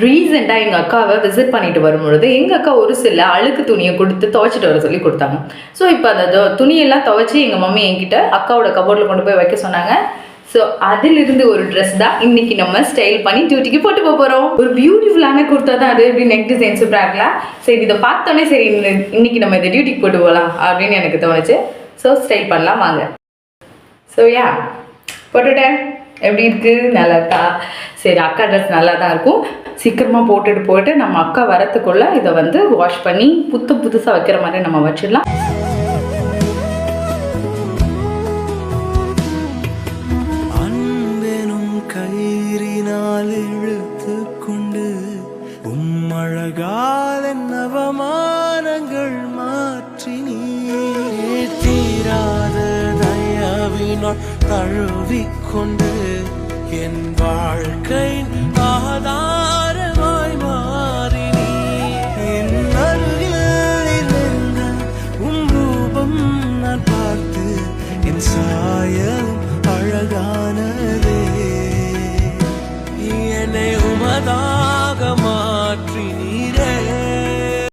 ரீசெண்டாக எங்கள் அக்காவை விசிட் பண்ணிட்டு வரும்பொழுது எங்கள் அக்கா ஒரு சில அழுக்கு துணியை கொடுத்து துவைச்சிட்டு வர சொல்லி கொடுத்தாங்க. ஸோ இப்போ அந்த துணியெல்லாம் துவைச்சி எங்கள் மம்மி என்கிட்ட அக்காவோட கபோர்டில் கொண்டு போய் வைக்க சொன்னாங்க. ஸோ அதிலிருந்து ஒரு ட்ரெஸ் தான் இன்னைக்கு நம்ம ஸ்டைல் பண்ணி டியூட்டிக்கு போட்டு போகிறோம். ஒரு பியூட்டிஃபுல்லான குர்த்தா தான் அது. எப்படி நெக் டிசைன் சூப்பராக இருக்கலாம். சரி, இதை பார்த்தோன்னே சரி இன்னைக்கு நம்ம இதை டியூட்டிக்கு போட்டு போகலாம் அப்படின்னு எனக்கு தோணுச்சு. ஸோ ஸ்டைல் பண்ணலாம் வாங்க. ஸோ போட்டுட்டேன். எப்படி இருக்குது? நல்லா இருக்கா? சரி, அக்கா ட்ரெஸ் நல்லா தான் இருக்கும். சீக்கிரமாக போட்டு நம்ம அக்கா வரத்துக்குள்ளே இதை வாஷ் பண்ணி புதுசாக வைக்கிற மாதிரி நம்ம வச்சிடலாம். அன்பெனும் கயிறினால் இழுத்து கொண்டு அழகால் நவமானங்கள் மாற்றி நீரே தீராத தயவினால் தழுவிக்கொண்டு என் வாழ்க்கை ஆதாரமாய் மாறி நீ என் அருகில் இருந்த உன் ரூபம் நான் பார்த்து என் சாயலும் அழகானதே என்னை உமதா